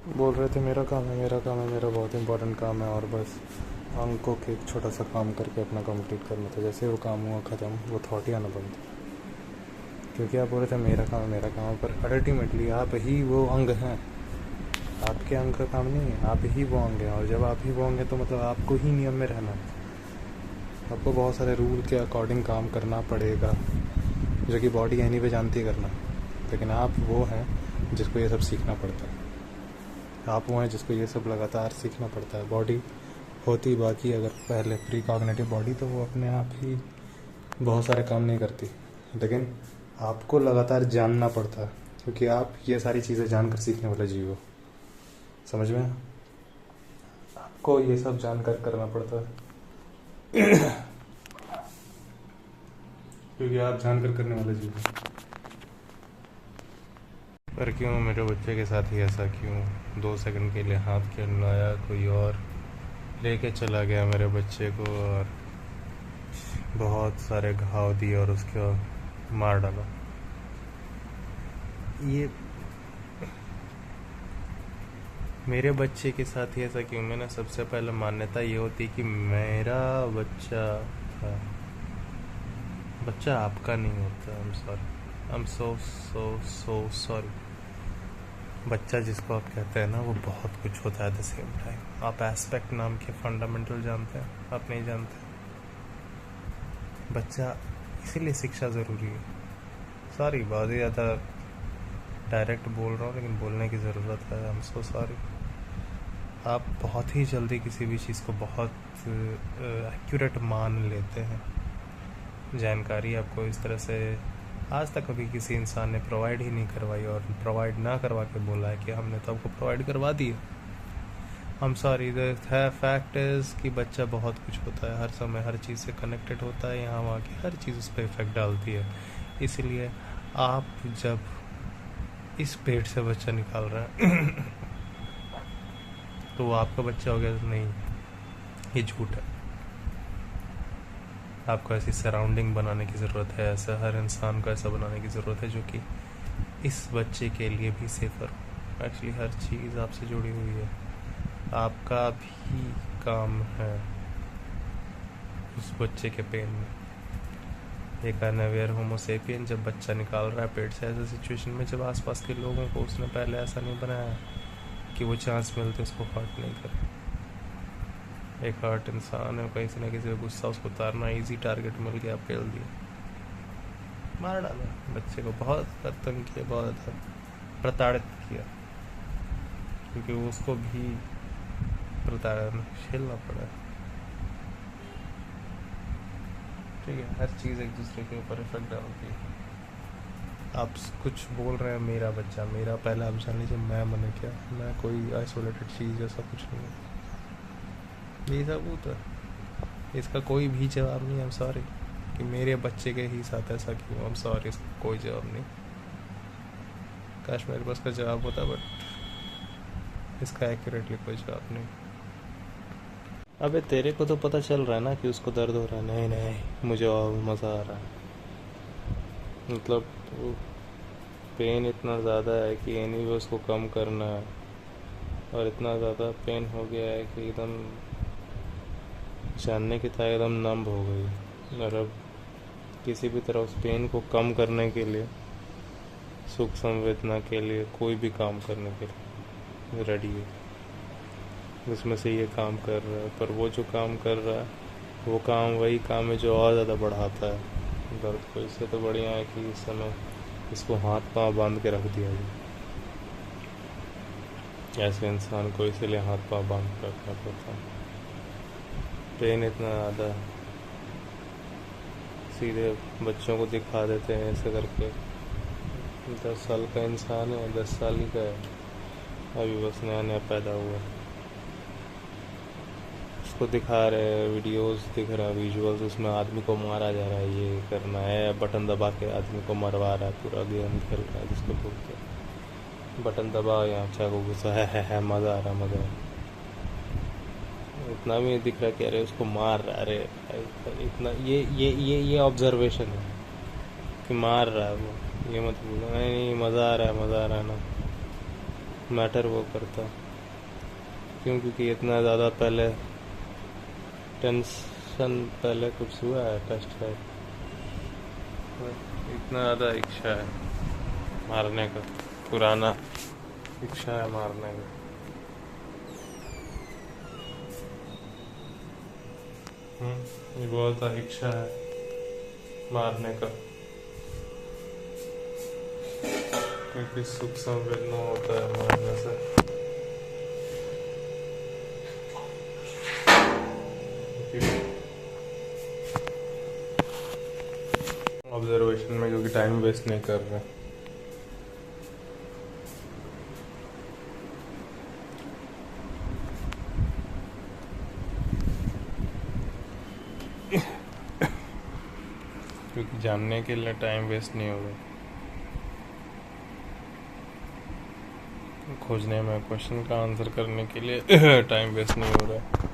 बोल रहे थे मेरा काम है, मेरा काम है, मेरा बहुत इंपॉर्टेंट काम है और बस अंकों के एक छोटा सा काम करके अपना कंप्लीट करना था। जैसे वो काम हुआ ख़त्म, वो थॉट ही आना बंद। क्योंकि आप बोल रहे थे मेरा काम है, मेरा काम है, पर अल्टीमेटली आप ही वो अंग हैं। आपके अंग का काम नहीं है, आप ही वो अंग हैं। और जब आप ही वो अंग हैं तो मतलब आपको ही नियम में रहना है। आपको बहुत सारे रूल के अकॉर्डिंग काम करना पड़ेगा, जो कि बॉडी एनी वे जानती है करना। लेकिन आप वो हैं जिसको ये सब सीखना पड़ता है। आप वो हैं जिसको ये सब लगातार सीखना पड़ता है। बॉडी होती बाकी अगर पहले प्री कॉग्निटिव बॉडी, तो वो अपने आप ही बहुत सारे काम नहीं करती। लेकिन आपको लगातार जानना पड़ता है, क्योंकि आप ये सारी चीज़ें जानकर सीखने वाले जीव हो। समझ में? आपको ये सब जानकर करना पड़ता है क्योंकि आप जानकर करने वाले जीव हो। पर क्यों मेरे बच्चे के साथ ही ऐसा क्यों? 2 सेकंड के लिए हाथ क्यों लाया, कोई और लेके चला गया मेरे बच्चे को और बहुत सारे घाव दिए और उसको मार डाला। ये मेरे बच्चे के साथ ही ऐसा क्यों? मैंने सबसे पहले मान्यता ये होती कि मेरा बच्चा था, बच्चा आपका नहीं होता। आई am sorry, I am so so so sorry. बच्चा जिसको आप कहते हैं ना, वो बहुत कुछ होता है एट द सेम टाइम। आप एस्पेक्ट नाम के फंडामेंटल जानते हैं? आप नहीं जानते। बच्चा, इसीलिए शिक्षा ज़रूरी है। सॉरी, बहुत ही ज़्यादा डायरेक्ट बोल रहा हूँ, लेकिन बोलने की ज़रूरत है। I am so sorry. आप बहुत ही जल्दी किसी भी चीज़ को बहुत एक्यूरेट मान लेते हैं। जानकारी आपको इस तरह से आज तक कभी किसी इंसान ने प्रोवाइड ही नहीं करवाई, और प्रोवाइड ना करवा के बोला है कि हमने तो आपको प्रोवाइड करवा दी। I am sorry, the fact is कि बच्चा बहुत कुछ होता है, हर समय हर चीज़ से कनेक्टेड होता है। यहाँ वहाँ की हर चीज़ उस पर इफेक्ट डालती है। इसीलिए आप जब इस पेट से बच्चा निकाल रहे हैं तो वो आपका बच्चा हो गया? नहीं, ये झूठ है। आपको ऐसी सराउंडिंग बनाने की ज़रूरत है, ऐसा हर इंसान को ऐसा बनाने की ज़रूरत है जो कि इस बच्चे के लिए भी सेफ़र हो। एक्चुअली हर चीज़ आपसे जुड़ी हुई है। आपका भी काम है उस बच्चे के पेन में। एक अनअवेयर होमोसेपियन जब बच्चा निकाल रहा है पेट से, ऐसे सिचुएशन में जब आसपास के लोगों को उसने पहले ऐसा नहीं बनाया कि वो चांस मिलते उसको हर्ट नहीं करे। एक हर्ट इंसान है, किसी न किसी का गुस्सा उसको उतारना, इजी टारगेट मिल गया, फेल दिया, मार डाला बच्चे को। बहुत तंग किया, बहुत ज़्यादा प्रताड़ित किया, क्योंकि उसको भी प्रताड़ना झेलना पड़ा। ठीक है, हर चीज़ एक दूसरे के ऊपर इफेक्ट डालती है। आप कुछ बोल रहे हैं मेरा बच्चा, मेरा, पहले आप जान लीजिए मैं मैंने क्या, मैं कोई आइसोलेटेड चीज़ ऐसा कुछ नहीं है। ये सबूत है, इसका कोई भी जवाब नहीं। आई एम सॉरी कि मेरे बच्चे के ही साथ ऐसा क्यों। आई एम सॉरी, इसका कोई जवाब नहीं। काश मेरे पास का जवाब होता, बट इसका एक्यूरेटली कोई जवाब नहीं। अबे तेरे को तो पता चल रहा है ना कि उसको दर्द हो रहा है। नहीं नहीं, मुझे और मज़ा आ रहा है। मतलब पेन इतना ज़्यादा है कि एनीवे उसको कम करना है, और इतना ज़्यादा पेन हो गया है कि एकदम जानने की था एकदम नंब हो गई। और अब किसी भी तरह उस पेन को कम करने के लिए, सुख संवेदना के लिए, कोई भी काम करने के लिए रेडी है। उसमें से ये काम कर रहा है, पर वो जो काम कर रहा है वो काम वही काम है जो और ज़्यादा बढ़ाता है दर्द को। इससे तो बढ़िया है कि इस समय इसको हाथ पांव बांध के रख दिया जाए। ऐसे इंसान को इसीलिए हाथ पांव बांध के रखना पड़ता है। पेन इतना ज़्यादा, सीधे बच्चों को दिखा देते हैं ऐसे करके। 10 साल का इंसान है, 10 साल ही का है, अभी बस नया नया पैदा हुआ है, उसको दिखा रहे हैं, वीडियोस दिख रहा है, विजुअल्स, उसमें आदमी को मारा जा रहा है, ये करना है, बटन दबा के आदमी को मरवा रहा है, पूरा गेम खेल रहा है जिसको बोलते हैं बटन दबाओ यहाँ चाकू घुसा है, मज़ा आ रहा, मज़ा आ रहा। इतना भी दिख रहा है कि अरे उसको मार रहा है। अरे इतना ये ऑब्जर्वेशन है कि मार रहा है वो, ये मत बोलो। नहीं नहीं, मज़ा आ रहा है, मज़ा आ रहा है ना। मैटर वो करता। क्यों? क्योंकि इतना ज़्यादा पहले टेंशन पहले कुछ हुआ है टेस्ट है, इतना ज़्यादा इच्छा है मारने का, पुराना इच्छा है मारने का। ये बहुत ज़्यादा इच्छा है मारने का, क्योंकि सुख संवेदना होता है मारने से। ऑब्जर्वेशन में, क्योंकि टाइम वेस्ट नहीं कर रहे। क्योंकि जानने के लिए टाइम वेस्ट नहीं होगा, खोजने में, क्वेश्चन का आंसर करने के लिए टाइम वेस्ट नहीं हो रहा,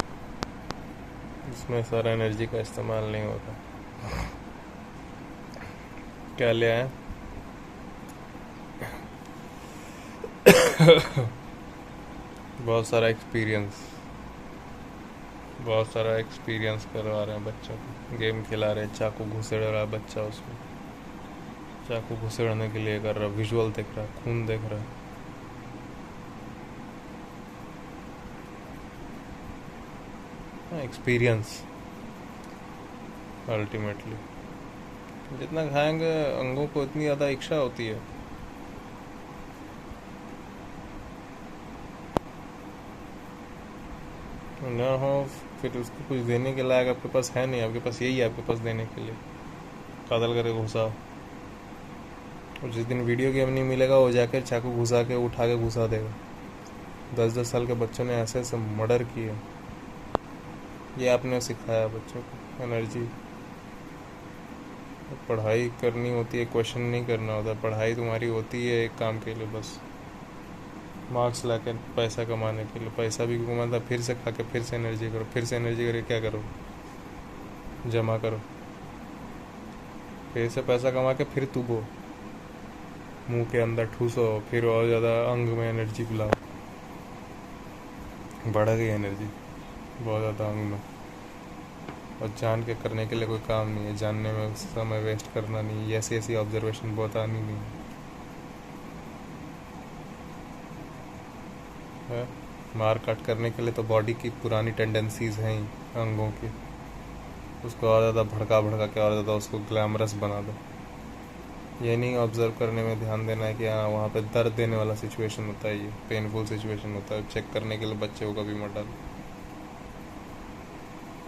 इसमें सारा एनर्जी का इस्तेमाल नहीं होता। क्या लिया है? बहुत सारा एक्सपीरियंस करवा रहे हैं बच्चों को, गेम खिला रहे हैं, चाकू घुसेड़ रहा है बच्चा, उसमें चाकू घुसेड़ने के लिए कर रहा, विजुअल देख रहा, खून देख रहा। एक्सपीरियंस अल्टीमेटली, जितना खाएंगे अंगों को इतनी ज़्यादा इच्छा होती है। ना हो फिर उसको कुछ देने के लायक आपके पास है नहीं, आपके पास यही है आपके पास देने के लिए, कादल करके घुसाओ। और जिस दिन वीडियो गेम नहीं मिलेगा वो जाकर चाकू घुसा के उठा के घुसा देगा। 10-10 साल के बच्चों ने ऐसे ऐसे मर्डर किए, ये आपने सिखाया बच्चों को एनर्जी। पढ़ाई करनी होती है, क्वेश्चन नहीं करना होता। पढ़ाई तुम्हारी होती है एक काम के लिए, बस मार्क्स ला के पैसा कमाने के लिए। पैसा भी कमाता, फिर से खा के फिर से एनर्जी करो, फिर से एनर्जी करके क्या करो, जमा करो, फिर से पैसा कमा के फिर तुबो, मुंह के अंदर ठूसो, फिर और ज़्यादा अंग में एनर्जी बुलाओ, बढ़ गई एनर्जी बहुत ज़्यादा अंग में। और जान के करने के लिए कोई काम नहीं है, जानने में समय वेस्ट करना नहीं है, ऐसी ऑब्जर्वेशन बहुत आनी नहीं है। मार काट करने के लिए तो बॉडी की पुरानी टेंडेंसीज हैं ही अंगों की, उसको और ज़्यादा भड़का के और ज़्यादा उसको ग्लैमरस बना दो। ये नहीं ऑब्जर्व करने में ध्यान देना है कि हाँ वहाँ पे दर्द देने वाला सिचुएशन होता है, ये पेनफुल सिचुएशन होता है, चेक करने के लिए बच्चे को कभी मत डालो।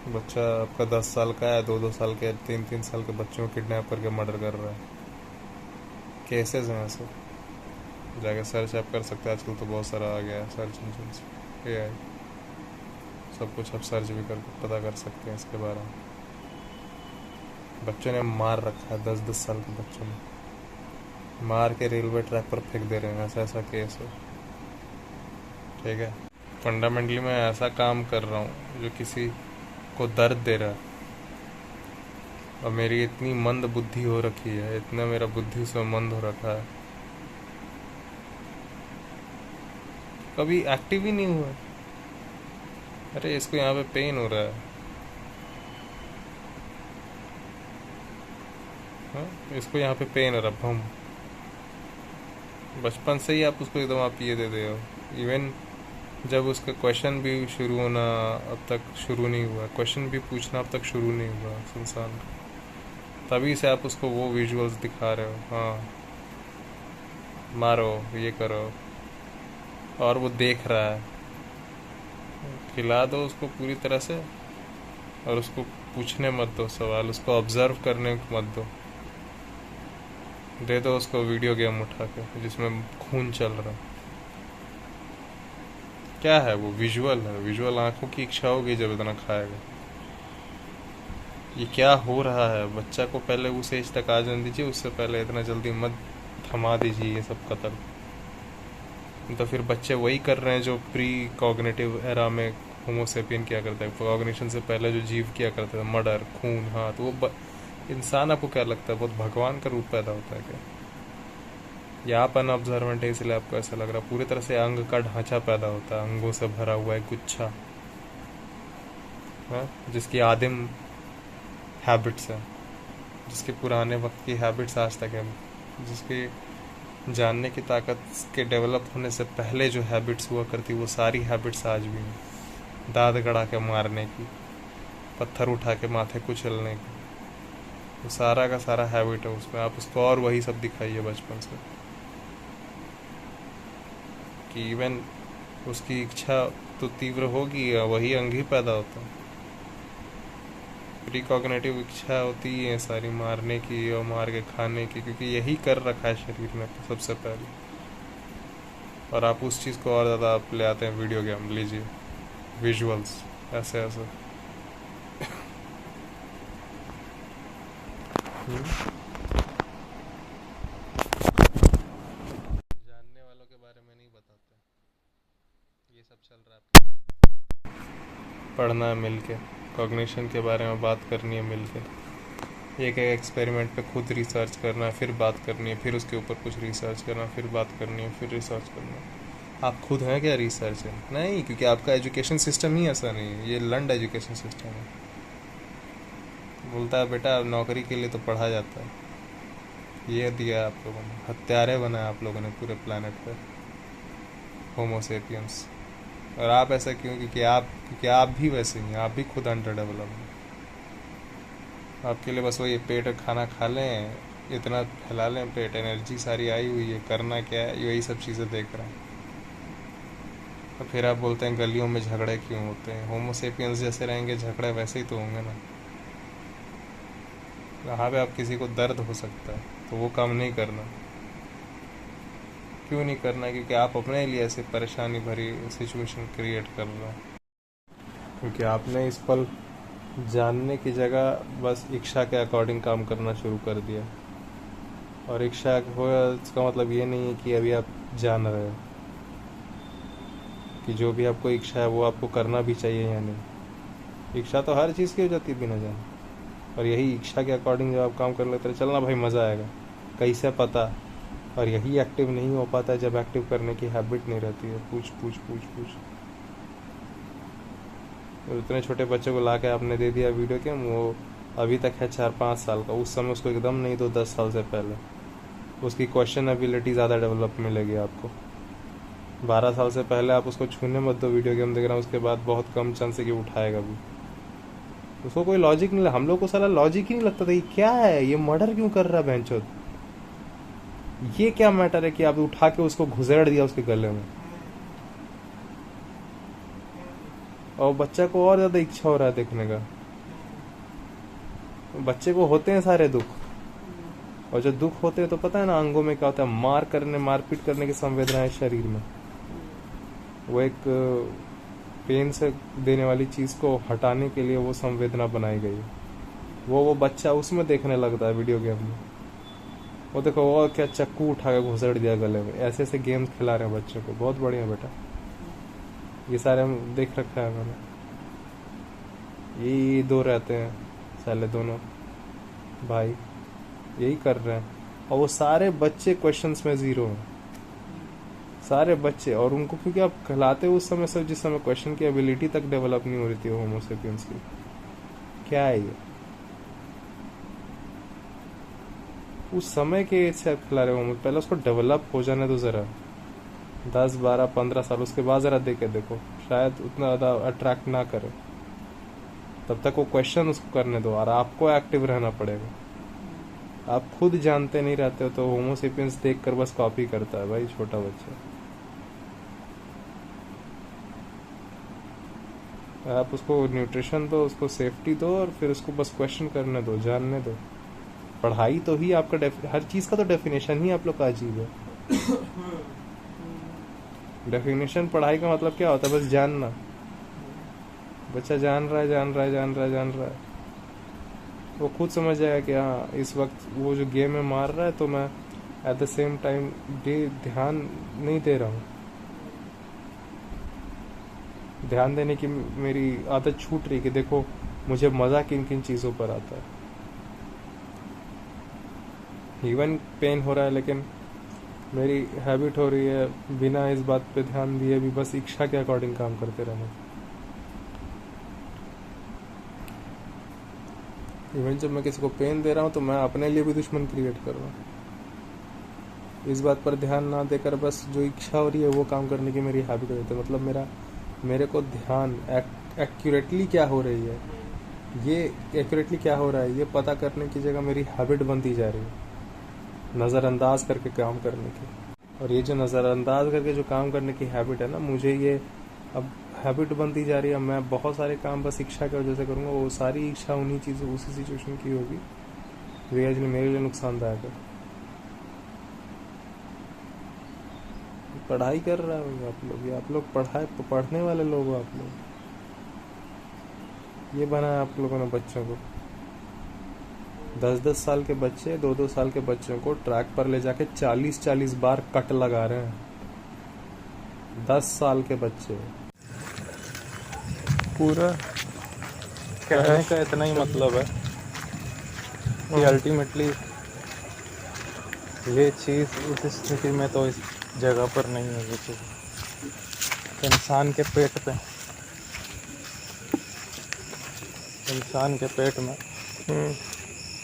बच्चा आपका 10 साल का है, 2-2 साल के, 3-3 साल के बच्चों को किडनैप करके मर्डर कर रहा है। केसेस हैं ऐसे, जाके सर्च आप कर सकते हैं। आजकल तो बहुत सारा आ गया है सर्च इंजन, AI सब कुछ आप सर्च भी करके पता कर सकते हैं इसके बारे में। बच्चों ने मार रखा है, 10-10 साल के बच्चों ने मार के रेलवे ट्रैक पर फेंक दे रहे हैं, ऐसा केस है। ठीक है, फंडामेंटली मैं ऐसा काम कर रहा हूँ जो किसी को दर्द दे रहा है, और मेरी इतनी मंद बुद्धि हो रखी है, इतना मेरा बुद्धि से मंद हो रखा है, कभी एक्टिव ही नहीं हुआ। अरे इसको यहाँ पे पेन हो रहा है, इसको यहाँ पे पेन हो रहा है, भम। बचपन से ही आप उसको एकदम आप ये दे दे हो। इवन जब उसका क्वेश्चन भी शुरू होना अब तक शुरू नहीं हुआ, क्वेश्चन भी पूछना अब तक शुरू नहीं हुआ इंसान, तभी से आप उसको वो विजुअल्स दिखा रहे हो, हाँ मारो, ये करो, और वो देख रहा है। खिला दो उसको पूरी तरह से, और उसको पूछने मत दो सवाल, उसको ऑब्जर्व करने मत दो। दे दो उसको वीडियो गेम उठा के जिसमें खून चल रहा है। क्या है वो? विजुअल है, विजुअल आंखों की इच्छा होगी जब इतना खाएगा। ये क्या हो रहा है? बच्चा को पहले उस एज तक आ जाने दीजिए, उससे पहले इतना जल्दी मत थमा दीजिए ये सब कत्ल। तो फिर बच्चे वही कर रहे हैं जो प्री कॉग्निटिव एरा में होमोसेपियन किया करता है, कॉग्निशन से पहले जो जीव किया करता है, मर्डर, खून। हाँ, तो वो इंसान आपको क्या लगता है बहुत भगवान का रूप पैदा होता है क्या? या आप अनऑब्जर्वेंट है इसलिए आपको ऐसा लग रहा है। पूरी तरह से अंग का ढांचा पैदा होता है, अंगों से भरा हुआ एक गुच्छा है, जिसकी आदिम हैबिट्स हैं, जिसके पुराने वक्त की हैबिट्स आज तक है, जिसकी जानने की ताकत के डेवलप होने से पहले जो हैबिट्स हुआ करती वो सारी हैबिट्स आज भी हैं। दाद गड़ा के मारने की, पत्थर उठा के माथे कुचलने की, वो सारा का सारा हैबिट है उसमें। आप उसको और वही सब दिखाइए बचपन से कि इवन उसकी इच्छा तो तीव्र होगी, वही अंग ही पैदा होता है। प्रीकॉग्निटिव इच्छा होती है सारी मारने की और मार के खाने की, क्योंकि यही कर रखा है शरीर में सबसे पहले। और आप उस चीज़ को और ज़्यादा आप ले आते हैं वीडियो गेम, लीजिए विजुअल्स ऐसे ऐसे। जानने वालों के बारे में नहीं बताते, ये सब चल रहा है। पढ़ना है मिलके, कॉग्निशन के बारे में बात करनी है मिलके, एक एक एक्सपेरिमेंट पे खुद रिसर्च करना है, फिर बात करनी है, फिर उसके ऊपर कुछ रिसर्च करना, फिर बात करनी है, फिर रिसर्च करना है। आप खुद हैं क्या रिसर्च है? नहीं, क्योंकि आपका एजुकेशन सिस्टम ही ऐसा नहीं है, ये लंड एजुकेशन सिस्टम है। बोलता है बेटा नौकरी के लिए तो पढ़ा जाता है, ये दिया आप लोगों ने, हत्यारे बनाए आप लोगों ने पूरे प्लानट पर, होमोसेपियंस। और आप ऐसा क्यों? क्योंकि आप भी वैसे ही हैं, आप भी खुद अंडर डेवलप हैं। आपके लिए बस वो ये पेट खाना खा लें, इतना फैला लें पेट, एनर्जी सारी आई हुई है, करना क्या है यही सब चीज़ें देख रहे हैं। तो फिर आप बोलते हैं गलियों में झगड़े क्यों होते हैं? होमोसेपियंस जैसे रहेंगे झगड़े वैसे ही तो होंगे ना। जहाँ पे आप किसी को दर्द हो सकता है तो वो काम नहीं करना। क्यों नहीं करना? क्योंकि आप अपने लिए ऐसे परेशानी भरी सिचुएशन क्रिएट कर रहे हैं, क्योंकि आपने इस पल जानने की जगह बस इच्छा के अकॉर्डिंग काम करना शुरू कर दिया। और इच्छा हो इसका मतलब ये नहीं है कि अभी आप जान रहे हो कि जो भी आपको इच्छा है वो आपको करना भी चाहिए या नहीं। इच्छा तो हर चीज़ की हो जाती है बिना जाने, और यही इच्छा के अकॉर्डिंग जब आप काम कर लेते हैं, चलना भाई मज़ा आएगा, कैसे पता। और यही एक्टिव नहीं हो पाता है जब एक्टिव करने की हैबिट नहीं रहती है। पूछ पूछ पूछ पूछ। और इतने छोटे बच्चे को ला के आपने दे दिया वीडियो गेम, वो अभी तक है 4-5 साल का, उस समय उसको एकदम नहीं तो 10 साल से पहले उसकी क्वेश्चन एबिलिटी ज़्यादा डेवलप मिलेगी आपको। 12 साल से पहले आप उसको छूने मत दो वीडियो गेम देख रहा हूँ, उसके बाद बहुत कम चांस है कि उठाएगा भी। उसको कोई लॉजिक नहीं, हम लोग को सारा लॉजिक ही नहीं लगता था। ये क्या है, ये मर्डर क्यों कर रहा है भैंचोद, ये क्या मैटर है कि आप उठा के उसको घुसेड़ दिया उसके गले में। और बच्चा को और ज़्यादा इच्छा हो रहा है देखने का। बच्चे को होते हैं सारे दुख, और जब दुख होते हैं तो पता है ना अंगों में क्या होता है, मारपीट करने की संवेदनाएं शरीर में। वो एक पेन से देने वाली चीज़ को हटाने के लिए वो संवेदना बनाई गई। वो बच्चा उसमें देखने लगता है वीडियो गेम में। वो देखो वो क्या चक्कू उठा के घुसड़ दिया गले में, ऐसे ऐसे गेम्स खिला रहे हैं बच्चों को। बहुत बढ़िया बेटा, ये सारे हम देख रखा है मैंने। ये दो रहते हैं साले, दोनों भाई यही कर रहे हैं। और वो सारे बच्चे क्वेश्चंस में ज़ीरो हैं, सारे बच्चे। और उनको क्योंकि आप खिलाते उस समय से जिस समय क्वेश्चन की एबिलिटी तक डेवलप नहीं हो रही थी होमोसेपियंस की। क्या है ये? उस समय के एज से आप खिला रहे हो, पहले उसको डेवलप हो जाने दो ज़रा, 10, 12, 15 साल, उसके बाद ज़रा दे के देखो, शायद उतना ज़्यादा अट्रैक्ट ना करे। तब तक वो क्वेश्चन उसको करने दो, और आपको एक्टिव रहना पड़ेगा। आप खुद जानते नहीं रहते हो तो होमोसेपियंस देख कर बस कॉपी करता है भाई छोटा बच्चा। आप उसको न्यूट्रिशन दो, उसको सेफ्टी दो, और फिर उसको बस क्वेश्चन करने दो, जानने दो। पढ़ाई तो ही आपका हर चीज़ का तो डेफिनेशन ही आप लोग का अजीब है। डेफिनेशन पढ़ाई का मतलब क्या होता है? बस जानना। बच्चा जान रहा है, वो खुद समझ जाएगा कि हाँ इस वक्त वो जो गेम में मार रहा है तो मैं एट द सेम टाइम ध्यान नहीं दे रहा हूँ। ध्यान देने की मेरी आदत छूट रही कि देखो मुझे मज़ा किन किन चीज़ों पर आता है। इवन पेन हो रहा है लेकिन मेरी हैबिट हो रही है बिना इस बात पे ध्यान दिए भी बस इच्छा के अकॉर्डिंग काम करते रहना। इवन जब मैं किसी को पेन दे रहा हूँ तो मैं अपने लिए भी दुश्मन क्रिएट कर रहा हूँ। इस बात पर ध्यान ना देकर बस जो इच्छा हो रही है वो काम करने की मेरी हैबिट हो जाती है। मतलब मेरे को ध्यान एक्यूरेटली क्या हो रही है, ये एक्यूरेटली क्या हो रहा है ये पता करने की जगह मेरी हैबिट बनती जा रही है नज़रअंदाज करके काम करने की। और ये जो नज़रअंदाज करके जो काम करने की हैबिट है ना, मुझे ये अब हैबिट बनती जा रही है। मैं बहुत सारे काम बस इच्छा की वजह से करूँगा, वो सारी इच्छा उन्हीं चीज़ों उसी सिचुएशन की होगी जो एक्चुअली मेरे लिए नुकसानदायक है। पढ़ाई कर रहे हो आप लोग पढ़ने वाले लोग हो आप लोग। ये बनाया आप लोगों ने बच्चों को, 10-10 साल के बच्चे 2-2 साल के बच्चों को ट्रैक पर ले जाके 40-40 बार कट लगा रहे हैं। 10 साल के बच्चे। पूरा कहने का इतना ही मतलब है कि अल्टीमेटली ये चीज़ इस स्थिति में तो इस जगह पर नहीं होगी चाहिए। इंसान के पेट में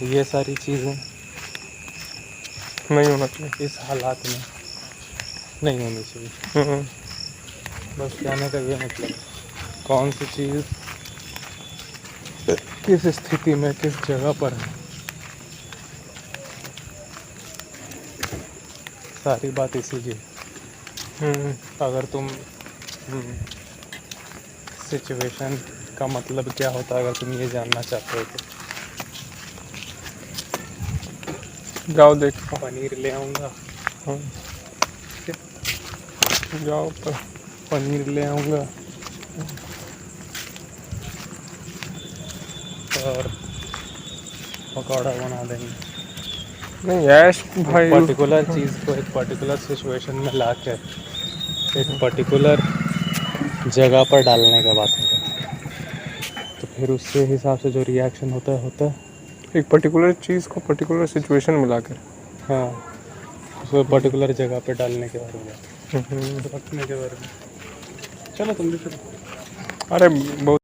ये सारी चीज़ें नहीं होना चाहिए। इस हालात में नहीं होनी चाहिए। बस कहने का ये मतलब कौन सी चीज़ किस स्थिति में किस जगह पर है, सारी बात इसी की। अगर तुम सिचुएशन का मतलब क्या होता है अगर तुम ये जानना चाहते हो तो जाओ देखो। पनीर ले आऊँगा। जाओ पनीर ले आऊँगा और पकौड़ा बना देंगे। नहीं ऐश भाई, पर्टिकुलर चीज़ को एक पर्टिकुलर सिचुएशन में ला के एक पर्टिकुलर जगह पर डालने का बात होगा, तो फिर उसके हिसाब से जो रिएक्शन होता है एक पर्टिकुलर चीज़ को पर्टिकुलर सिचुएशन में लाकर, हाँ, उसको पर्टिकुलर जगह पे डालने के बारे में, रखने के बारे में। चलो तुम भी चलो। अरे बहुत